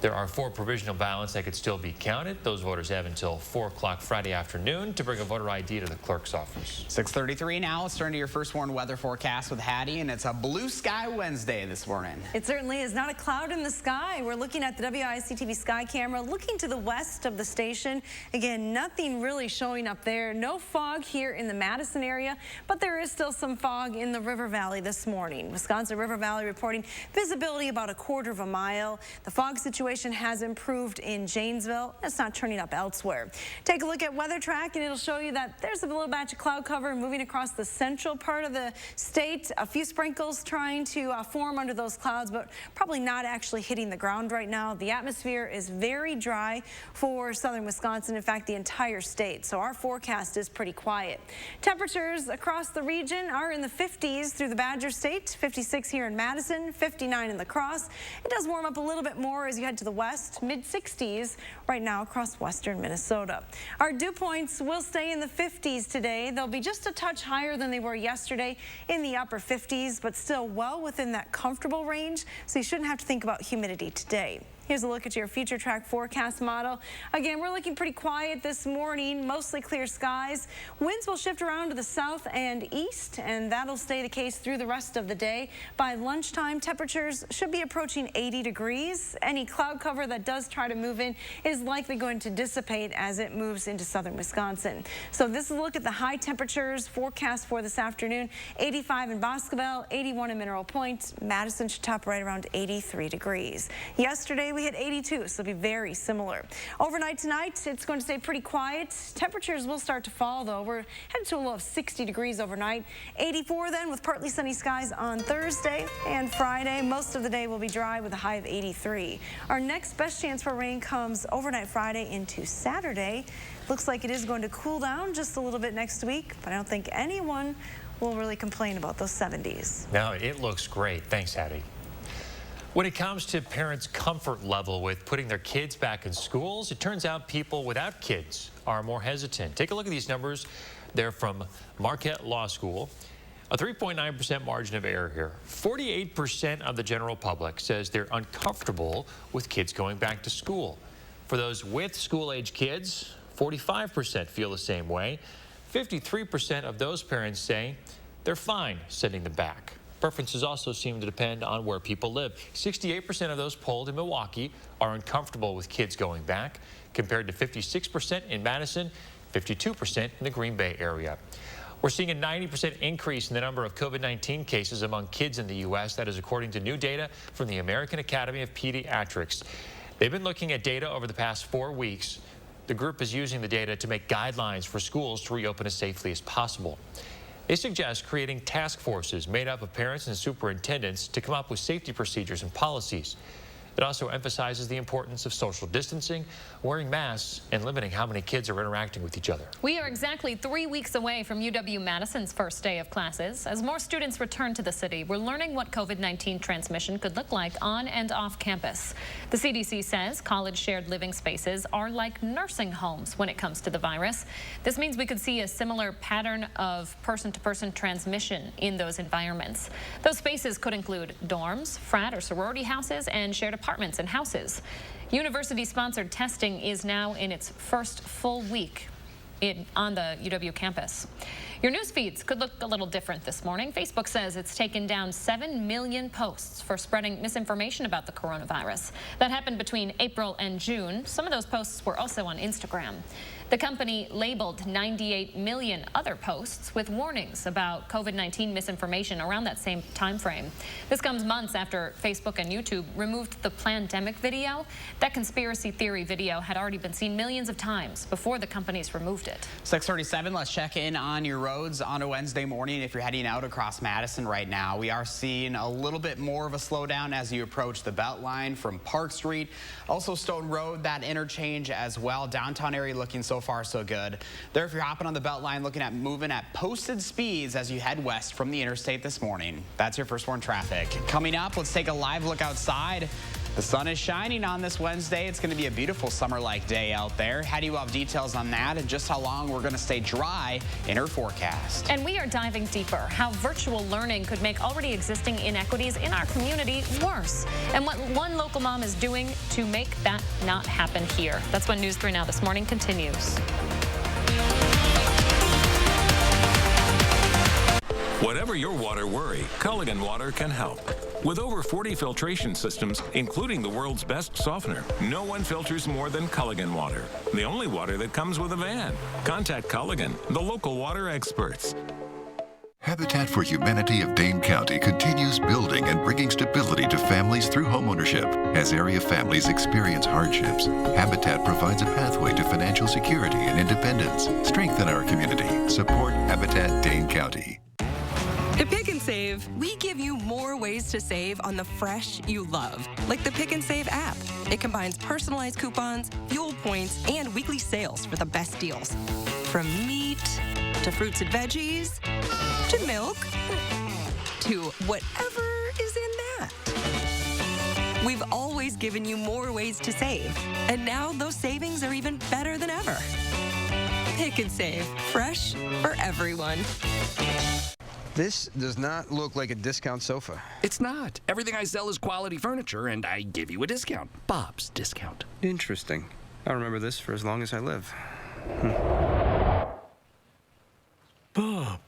There are 4 provisional ballots that could still be counted. Those voters have until 4 o'clock Friday afternoon to bring a voter ID to the clerk's office. 6:33 now. Let's turn to your first warned weather forecast with Hattie, and it's a blue sky Wednesday this morning. It certainly is. Not a cloud in the sky. We're looking at the WIC-TV sky camera, looking to the west of the station. Again, nothing really showing up there. No fog here in the Madison area, but there is still some fog in the River Valley this morning. Wisconsin River Valley reporting visibility about 1/4 of a mile. The fog situation situation has improved in Janesville. It's not turning up elsewhere. Take a look at Weather Track and it'll show you that there's a little batch of cloud cover moving across the central part of the state. A few sprinkles trying to form under those clouds, but probably not actually hitting the ground right now. The atmosphere is very dry for southern Wisconsin, in fact, the entire state. So our forecast is pretty quiet. Temperatures across the region are in the 50s through the Badger State, 56 here in Madison, 59 in La Crosse. It does warm up a little bit more as you head to the west, mid-60s right now across western Minnesota. Our dew points will stay in the 50s today. They'll be just a touch higher than they were yesterday in the upper 50s, but still well within that comfortable range, so you shouldn't have to think about humidity today. Here's a look at your future track forecast model. Again, we're looking pretty quiet this morning, mostly clear skies. Winds will shift around to the south and east, and that'll stay the case through the rest of the day. By lunchtime, temperatures should be approaching 80 degrees. Any cloud cover that does try to move in is likely going to dissipate as it moves into southern Wisconsin. So this is a look at the high temperatures forecast for this afternoon. 85 in Boscobel, 81 in Mineral Point. Madison should top right around 83 degrees. Yesterday, we hit 82, so it'll be very similar. Overnight tonight, it's going to stay pretty quiet. Temperatures will start to fall, though. We're headed to a low of 60 degrees overnight. 84 then with partly sunny skies on Thursday and Friday. Most of the day will be dry with a high of 83. Our next best chance for rain comes overnight Friday into Saturday. Looks like it is going to cool down just a little bit next week, but I don't think anyone will really complain about those 70s. No, it looks great. Thanks, Hattie. When it comes to parents' comfort level with putting their kids back in schools, it turns out people without kids are more hesitant. Take a look at these numbers. They're from Marquette Law School. A 3.9% margin of error here. 48% of the general public says they're uncomfortable with kids going back to school. For those with school-age kids, 45% feel the same way. 53% of those parents say they're fine sending them back. Preferences also seem to depend on where people live. 68% of those polled in Milwaukee are uncomfortable with kids going back, compared to 56% in Madison, 52% in the Green Bay area. We're seeing a 90% increase in the number of COVID-19 cases among kids in the U.S. That is according to new data from the American Academy of Pediatrics. They've been looking at data over the past 4 weeks. The group is using the data to make guidelines for schools to reopen as safely as possible. They suggest creating task forces made up of parents and superintendents to come up with safety procedures and policies. It also emphasizes the importance of social distancing, wearing masks, and limiting how many kids are interacting with each other. We are exactly 3 weeks away from UW-Madison's first day of classes. As more students return to the city, we're learning what COVID-19 transmission could look like on and off campus. The CDC says college shared living spaces are like nursing homes when it comes to the virus. This means we could see a similar pattern of person-to-person transmission in those environments. Those spaces could include dorms, frat or sorority houses, and shared apartments and houses. University-sponsored testing is now in its first full week on the UW campus. Your news feeds could look a little different this morning. Facebook says it's taken down 7 million posts for spreading misinformation about the coronavirus. That happened between April and June. Some of those posts were also on Instagram. The company labeled 98 million other posts with warnings about COVID-19 misinformation around that same time frame. This comes months after Facebook and YouTube removed the pandemic video. That conspiracy theory video had already been seen millions of times before the companies removed it. 6:37, let's check in on your roads on a Wednesday morning. If you're heading out across Madison right now, we are seeing a little bit more of a slowdown as you approach the Beltline from Park Street. Also Stone Road, that interchange as well. Downtown area looking so far so good. There, if you're hopping on the Beltline, looking at moving at posted speeds as you head west from the interstate this morning. That's your first warn traffic. Coming up, let's take a live look outside. The sun is shining on this Wednesday. It's going to be a beautiful summer-like day out there. Hattie will have details on that and just how long we're going to stay dry in her forecast. And we are diving deeper, how virtual learning could make already existing inequities in our community worse, and what one local mom is doing to make that not happen here. That's when News 3 Now this morning continues. Whatever your water worry, Culligan Water can help. With over 40 filtration systems, including the world's best softener, no one filters more than Culligan Water, the only water that comes with a van. Contact Culligan, the local water experts. Habitat for Humanity of Dane County continues building and bringing stability to families through homeownership. As area families experience hardships, Habitat provides a pathway to financial security and independence. Strengthen our community. Support Habitat Dane County. At Pick and Save, we give you more ways to save on the fresh you love, like the Pick and Save app. It combines personalized coupons, fuel points, and weekly sales for the best deals. From meat to fruits and veggies to milk to whatever is in that. We've always given you more ways to save, and now those savings are even better than ever. Pick and Save, fresh for everyone. This does not look like a discount sofa. It's not. Everything I sell is quality furniture, and I give you a discount. Bob's discount. Interesting. I'll remember this for as long as I live. Bob,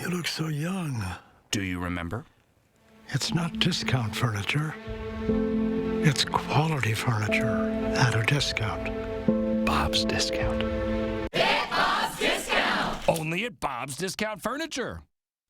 you look so young. Do you remember? It's not discount furniture. It's quality furniture at a discount. Bob's discount. Get Bob's discount! Only at Bob's Discount Furniture.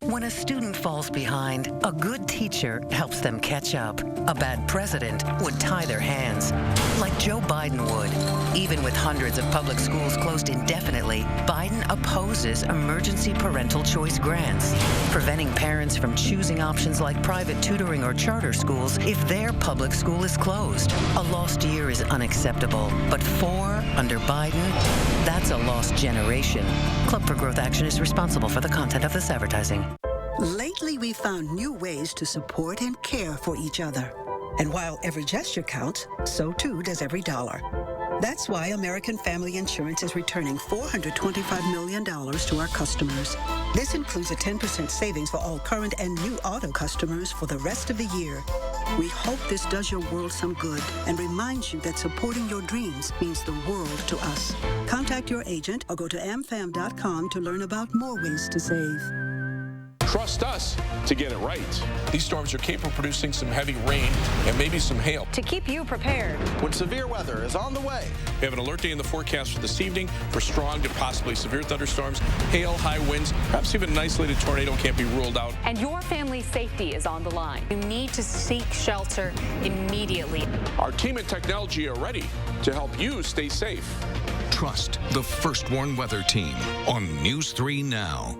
When a student falls behind, a good teacher helps them catch up. A bad president would tie their hands, like Joe Biden would. Even with hundreds of public schools closed indefinitely, Biden opposes emergency parental choice grants, preventing parents from choosing options like private tutoring or charter schools if their public school is closed. A lost year is unacceptable, but 4 under Biden, that's a lost generation. Club for Growth Action is responsible for the content of this advertising. Lately, we found new ways to support and care for each other. And while every gesture counts, so too does every dollar. That's why American Family Insurance is returning $425 million to our customers. This includes a 10% savings for all current and new auto customers for the rest of the year. We hope this does your world some good and reminds you that supporting your dreams means the world to us. Contact your agent or go to amfam.com to learn about more ways to save. Trust us to get it right. These storms are capable of producing some heavy rain and maybe some hail. To keep you prepared. When severe weather is on the way. We have an alert day in the forecast for this evening for strong to possibly severe thunderstorms, hail, high winds, perhaps even an isolated tornado can't be ruled out. And your family's safety is on the line. You need to seek shelter immediately. Our team and technology are ready to help you stay safe. Trust the First Warn Weather Team on News 3 Now.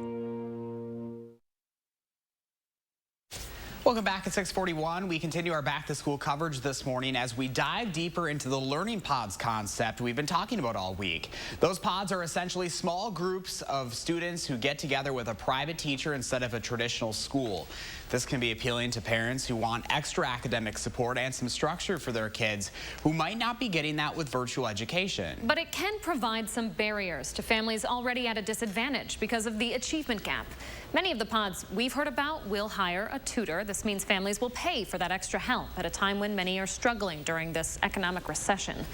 Welcome back at 6:41. We continue our back-to-school coverage this morning as we dive deeper into the learning pods concept we've been talking about all week. Those pods are essentially small groups of students who get together with a private teacher instead of a traditional school. This can be appealing to parents who want extra academic support and some structure for their kids who might not be getting that with virtual education. But it can provide some barriers to families already at a disadvantage because of the achievement gap. Many of the pods we've heard about will hire a tutor. This means families will pay for that extra help at a time when many are struggling during this economic recession.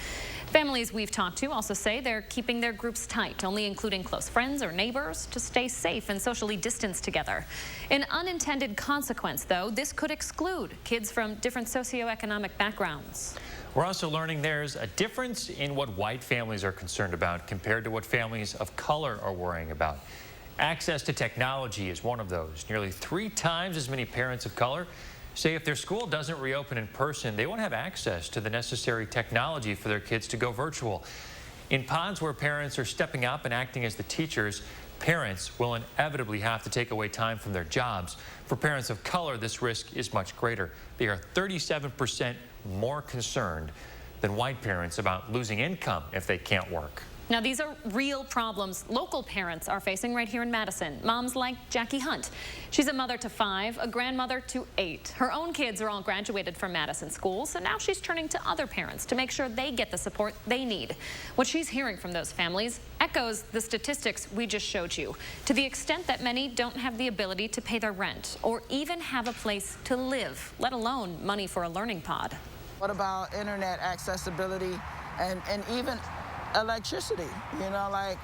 Families we've talked to also say they're keeping their groups tight, only including close friends or neighbors to stay safe and socially distanced together. An unintended consequence, though, this could exclude kids from different socioeconomic backgrounds. We're also learning there's a difference in what white families are concerned about compared to what families of color are worrying about. Access to technology is one of those. Nearly 3 times as many parents of color say if their school doesn't reopen in person, they won't have access to the necessary technology for their kids to go virtual. In pods where parents are stepping up and acting as the teachers, parents will inevitably have to take away time from their jobs. For parents of color, this risk is much greater. They are 37% more concerned than white parents about losing income if they can't work. Now, these are real problems local parents are facing right here in Madison. Moms like Jackie Hunt. She's a mother to 5, a grandmother to 8. Her own kids are all graduated from Madison schools, so now she's turning to other parents to make sure they get the support they need. What she's hearing from those families echoes the statistics we just showed you, to the extent that many don't have the ability to pay their rent or even have a place to live, let alone money for a learning pod. What about internet accessibility and even electricity? You know, like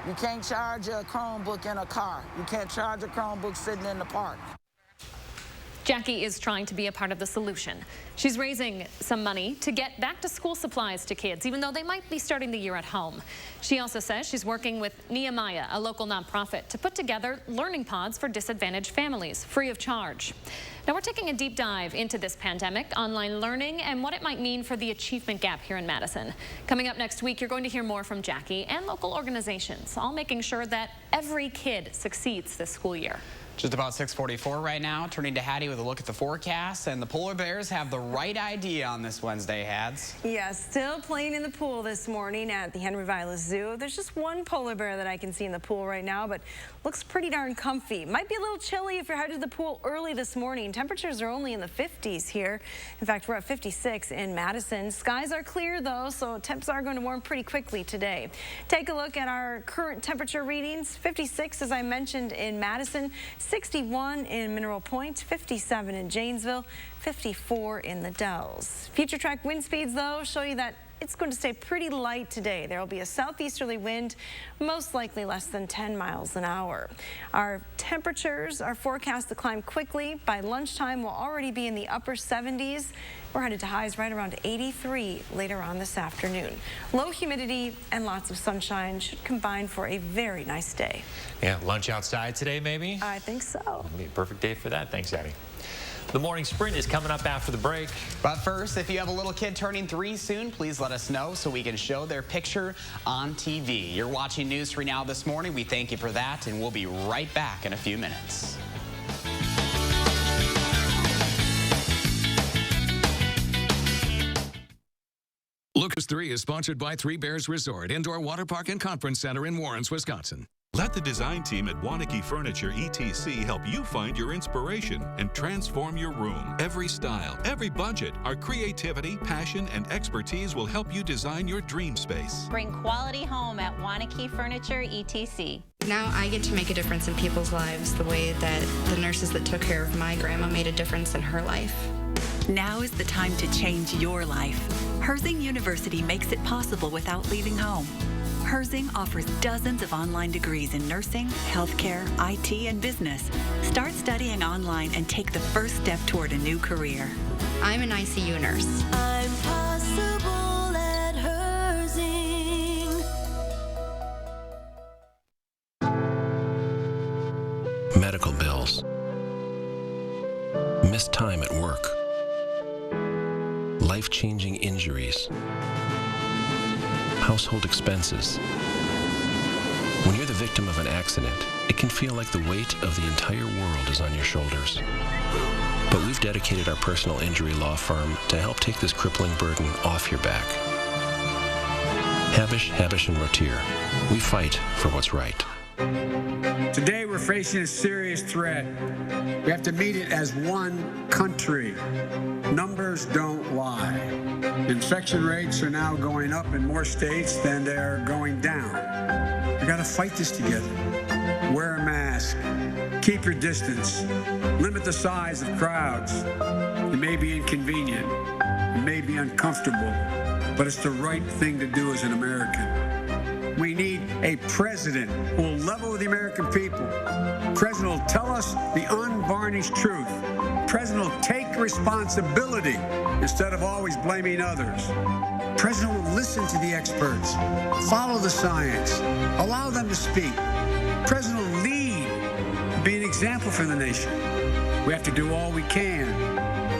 you can't charge a Chromebook in a car. You can't charge a Chromebook sitting in the park. Jackie is trying to be a part of the solution. She's raising some money to get back to school supplies to kids, even though they might be starting the year at home. She also says she's working with Nehemiah, a local nonprofit, to put together learning pods for disadvantaged families, free of charge. Now we're taking a deep dive into this pandemic, online learning, and what it might mean for the achievement gap here in Madison. Coming up next week, you're going to hear more from Jackie and local organizations, all making sure that every kid succeeds this school year. Just about 6:44 right now. Turning to Hattie with a look at the forecast, and the polar bears have the right idea on this Wednesday, Hads. Yeah, still playing in the pool this morning at the Henry Vilas Zoo. There's just one polar bear that I can see in the pool right now, but looks pretty darn comfy. Might be a little chilly if you're headed to the pool early this morning. Temperatures are only in the 50s here. In fact, we're at 56 in Madison. Skies are clear though, so temps are going to warm pretty quickly today. Take a look at our current temperature readings. 56, as I mentioned, in Madison. 61 in Mineral Point, 57 in Janesville, 54 in the Dells. Future track wind speeds, though, show you that it's going to stay pretty light today. There will be a southeasterly wind, most likely less than 10 miles an hour. Our temperatures are forecast to climb quickly. By lunchtime, we'll already be in the upper 70s. We're headed to highs right around 83 later on this afternoon. Low humidity and lots of sunshine should combine for a very nice day. Yeah, lunch outside today, maybe? I think so. It'll be a perfect day for that. Thanks, Abby. The morning sprint is coming up after the break. But first, if you have a little kid turning 3 soon, please let us know so we can show their picture on TV. You're watching News 3 Now this morning. We thank you for that, and we'll be right back in a few minutes. Lucas 3 is sponsored by Three Bears Resort, Indoor Water Park and Conference Center in Warrens, Wisconsin. Let the design team at Wanakee Furniture ETC help you find your inspiration and transform your room. Every style, every budget, our creativity, passion, and expertise will help you design your dream space. Bring quality home at Wanakee Furniture ETC. Now I get to make a difference in people's lives the way that the nurses that took care of my grandma made a difference in her life. Now is the time to change your life. Herzing University makes it possible without leaving home. Herzing offers dozens of online degrees in nursing, healthcare, IT, and business. Start studying online and take the first step toward a new career. I'm an ICU nurse. I'm possible at Herzing. Medical bills. Missed time at work. Life-changing injuries. Household expenses. When you're the victim of an accident, it can feel like the weight of the entire world is on your shoulders. But we've dedicated our personal injury law firm to help take this crippling burden off your back. Habish, and Rotier. We fight for what's right. Today we're facing a serious threat. We have to meet it as one country. Numbers don't lie. Infection rates are now going up in more states than they're going down. We gotta fight this together. Wear a mask. Keep your distance. Limit the size of crowds. It may be inconvenient. It may be uncomfortable, but it's the right thing to do as an American. We need a president who will level with the American people. President will tell us the unvarnished truth. President will take responsibility instead of always blaming others. President will listen to the experts, follow the science, allow them to speak. President will lead, be an example for the nation. We have to do all we can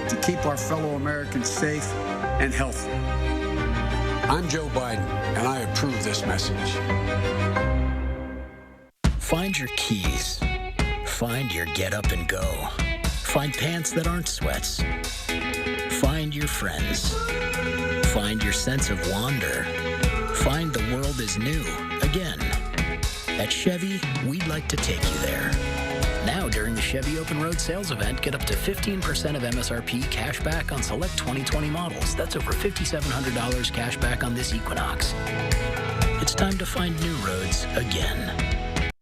to keep our fellow Americans safe and healthy. I'm Joe Biden, and I approve this message. Find your keys. Find your get up and go. Find pants that aren't sweats. Find your friends. Find your sense of wonder. Find the world is new again. At Chevy, we'd like to take you there. Now, during the Chevy Open Road Sales Event, get up to 15% of MSRP cash back on select 2020 models. That's over $5,700 cash back on this Equinox. It's time to find new roads again.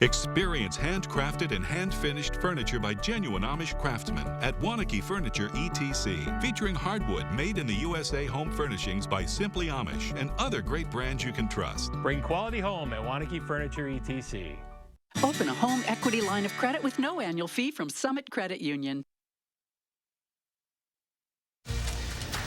Experience handcrafted and hand-finished furniture by genuine Amish craftsmen at Wanakee Furniture ETC, featuring hardwood made in the USA home furnishings by Simply Amish and other great brands you can trust. Bring quality home at Wanakee Furniture ETC. Open a home equity line of credit with no annual fee from Summit Credit Union.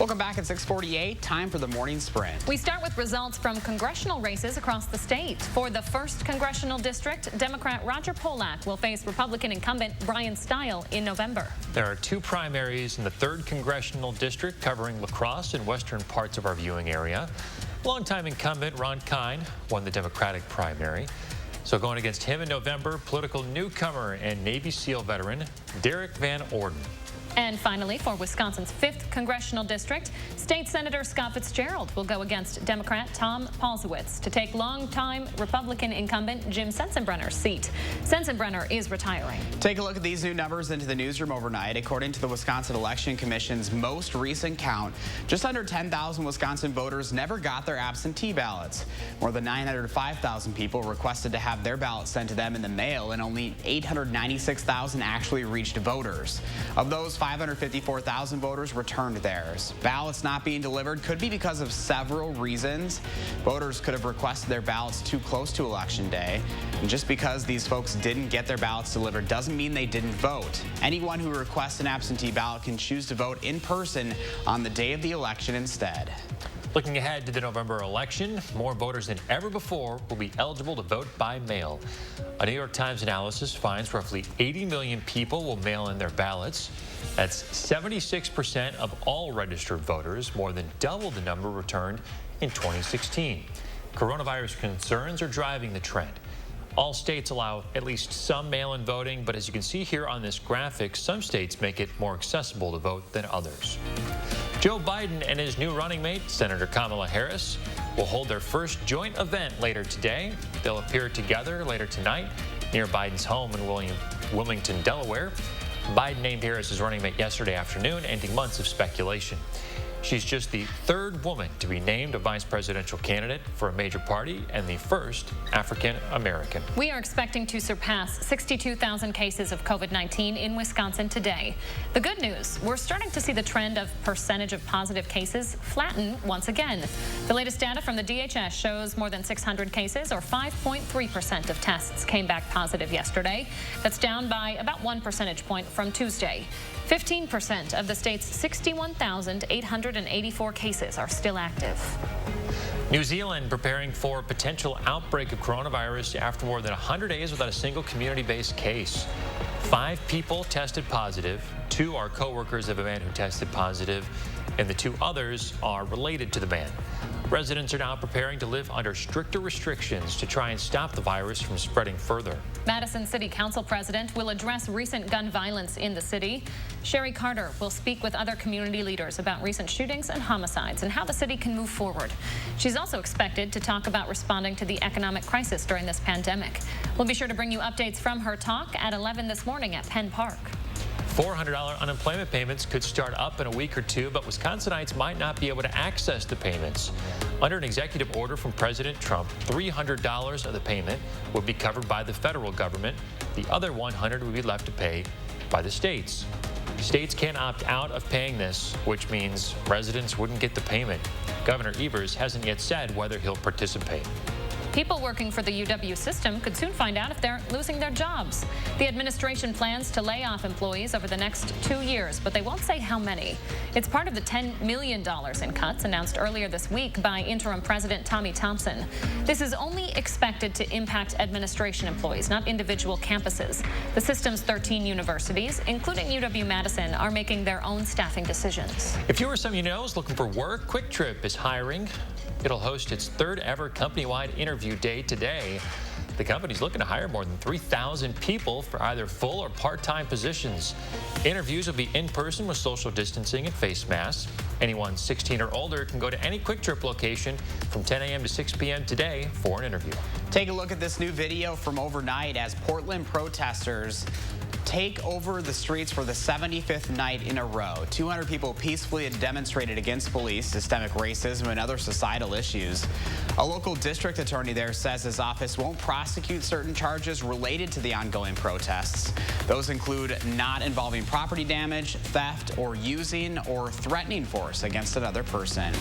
Welcome back at 6:48. Time for the morning sprint. We start with results from congressional races across the state. For the 1st Congressional District, Democrat Roger Polak will face Republican incumbent Brian Stile in November. There are 2 primaries in the 3rd Congressional District covering La Crosse and western parts of our viewing area. Longtime incumbent Ron Kine won the Democratic primary. So going against him in November, political newcomer and Navy SEAL veteran Derek Van Orden. And finally, for Wisconsin's 5th Congressional District, State Senator Scott Fitzgerald will go against Democrat Tom Paulsowitz to take longtime Republican incumbent Jim Sensenbrenner's seat. Sensenbrenner is retiring. Take a look at these new numbers into the newsroom overnight. According to the Wisconsin Election Commission's most recent count, just under 10,000 Wisconsin voters never got their absentee ballots. More than 905,000 people requested to have their ballots sent to them in the mail, and only 896,000 actually reached voters. Of those, 554,000 voters returned theirs. Ballots not being delivered could be because of several reasons. Voters could have requested their ballots too close to Election Day. And just because these folks didn't get their ballots delivered doesn't mean they didn't vote. Anyone who requests an absentee ballot can choose to vote in person on the day of the election instead. Looking ahead to the November election, more voters than ever before will be eligible to vote by mail. A New York Times analysis finds roughly 80 million people will mail in their ballots. That's 76% of all registered voters, more than double the number returned in 2016. Coronavirus concerns are driving the trend. All states allow at least some mail-in voting, but as you can see here on this graphic, some states make it more accessible to vote than others. Joe Biden and his new running mate, Senator Kamala Harris, will hold their first joint event later today. They'll appear together later tonight near Biden's home in Wilmington, Delaware. Biden named Harris his running mate yesterday afternoon, ending months of speculation. She's just the 3rd woman to be named a vice presidential candidate for a major party and the 1st African American. We are expecting to surpass 62,000 cases of COVID-19 in Wisconsin today. The good news, we're starting to see the trend of percentage of positive cases flatten once again. The latest data from the DHS shows more than 600 cases, or 5.3% of tests came back positive yesterday. That's down by about 1 percentage point from Tuesday. 15% of the state's 61,884 cases are still active. New Zealand preparing for a potential outbreak of coronavirus after more than 100 days without a single community-based case. 5 people tested positive. 2 are co-workers of a man who tested positive, and the 2 others are related to the man. Residents are now preparing to live under stricter restrictions to try and stop the virus from spreading further. Madison City Council President will address recent gun violence in the city. Sherry Carter will speak with other community leaders about recent shootings and homicides and how the city can move forward. She's also expected to talk about responding to the economic crisis during this pandemic. We'll be sure to bring you updates from her talk at 11 this morning at Penn Park. $400 unemployment payments could start up in a week or 2, but Wisconsinites might not be able to access the payments. Under an executive order from President Trump, $300 of the payment would be covered by the federal government. The other $100 would be left to pay by the states. States can opt out of paying this, which means residents wouldn't get the payment. Governor Evers hasn't yet said whether he'll participate. People working for the UW system could soon find out if they're losing their jobs. The administration plans to lay off employees over the next 2 years, but they won't say how many. It's part of the $10 million in cuts announced earlier this week by interim President Tommy Thompson. This is only expected to impact administration employees, not individual campuses. The system's 13 universities, including UW-Madison, are making their own staffing decisions. If you or someone you know is looking for work, Quick Trip is hiring. It'll host its 3rd ever company-wide interview day today. The company's looking to hire more than 3,000 people for either full or part-time positions. Interviews will be in person with social distancing and face masks. Anyone 16 or older can go to any Quick Trip location from 10 a.m. to 6 p.m. today for an interview. Take a look at this new video from overnight as Portland protesters take over the streets for the 75th night in a row. 200 people peacefully demonstrated against police, systemic racism, and other societal issues. A local district attorney there says his office won't prosecute certain charges related to the ongoing protests. Those include not involving property damage, theft, or using or threatening force against another person.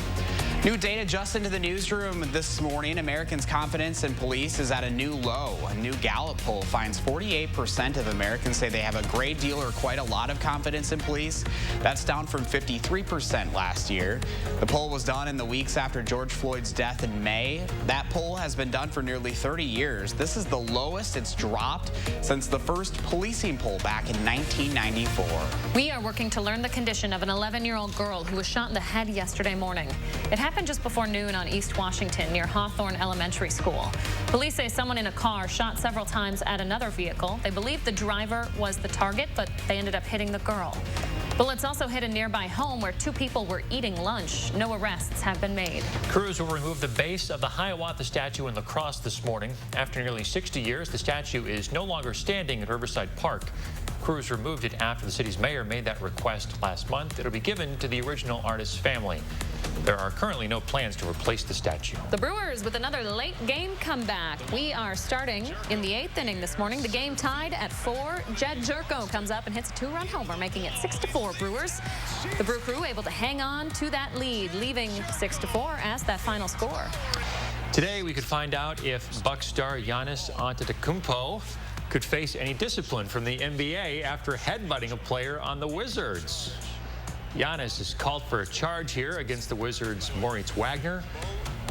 New data just into the newsroom this morning. Americans' confidence in police is at a new low. A new Gallup poll finds 48% of Americans say they have a great deal or quite a lot of confidence in police. That's down from 53% last year. The poll was done in the weeks after George Floyd's death in May. That poll has been done for nearly 30 years. This is the lowest it's dropped since the first policing poll back in 1994. We are working to learn the condition of an 11-year-old girl who was shot in the head yesterday morning. It happened just before noon on East Washington near Hawthorne Elementary School. Police say someone in a car shot several times at another vehicle. They believe the driver was the target, but they ended up hitting the girl. Bullets also hit a nearby home where 2 people were eating lunch. No arrests have been made. Crews will remove the base of the Hiawatha statue in La Crosse this morning. After nearly 60 years, the statue is no longer standing at Riverside Park. Crews removed it after the city's mayor made that request last month. It'll be given to the original artist's family. There are currently no plans to replace the statue. The Brewers with another late game comeback. We are starting in the 8th inning this morning. The game tied at 4. Jed Jerko comes up and hits a 2-run homer, making it 6-4 Brewers. The Brew Crew able to hang on to that lead, leaving 6-4 as that final score. Today we could find out if Bucks star Giannis Antetokounmpo could face any discipline from the NBA after headbutting a player on the Wizards. Giannis has called for a charge here against the Wizards' Moritz Wagner.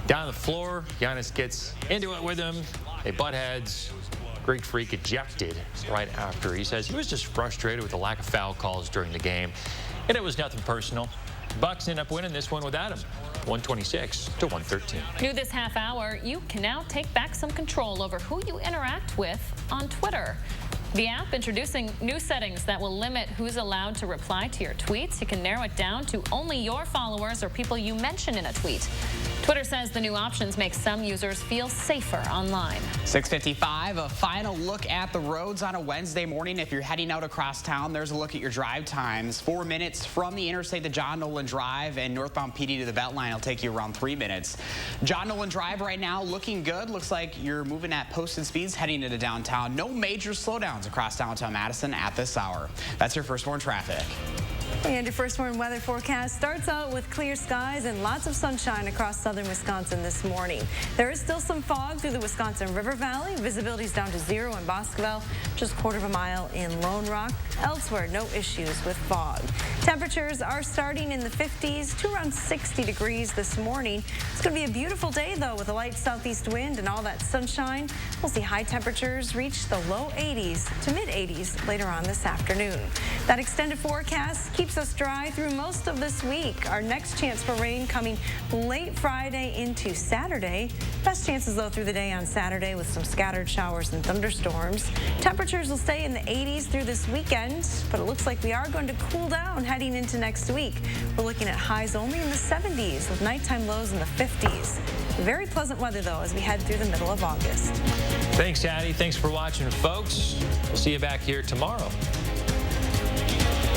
Down the floor, Giannis gets into it with him. They butt heads. Greek Freak ejected right after. He says he was just frustrated with the lack of foul calls during the game, and it was nothing personal. Bucks end up winning this one without him, 126-113. New this half hour, you can now take back some control over who you interact with on Twitter. The app introducing new settings that will limit who's allowed to reply to your tweets. You can narrow it down to only your followers or people you mention in a tweet. Twitter says the new options make some users feel safer online. 6:55, a final look at the roads on a Wednesday morning. If you're heading out across town, there's a look at your drive times. 4 minutes from the interstate to John Nolan Drive, and northbound PD to the Beltline will take you around 3 minutes. John Nolan Drive right now looking good. Looks like you're moving at posted speeds heading into downtown. No major slowdowns across downtown Madison at this hour. That's your First Warn traffic. And your First Warn weather forecast starts out with clear skies and lots of sunshine across southern Wisconsin this morning. There is still some fog through the Wisconsin River Valley. Visibility is down to 0 in Boscoville, just 1/4 mile in Lone Rock. Elsewhere, no issues with fog. Temperatures are starting in the 50s to around 60 degrees this morning. It's going to be a beautiful day, though, with a light southeast wind and all that sunshine. We'll see high temperatures reach the low 80s to mid 80s later on this afternoon. That extended forecast keeps us dry through most of this week. Our next chance for rain coming late Friday into Saturday. Best chances, though, through the day on Saturday with some scattered showers and thunderstorms. Temperatures will stay in the 80s through this weekend, but it looks like we are going to cool down heading into next week. We're looking at highs only in the 70s with nighttime lows in the 50s. Very pleasant weather, though, as we head through the middle of August. Thanks, Addie. Thanks for watching, folks. We'll see you back here tomorrow.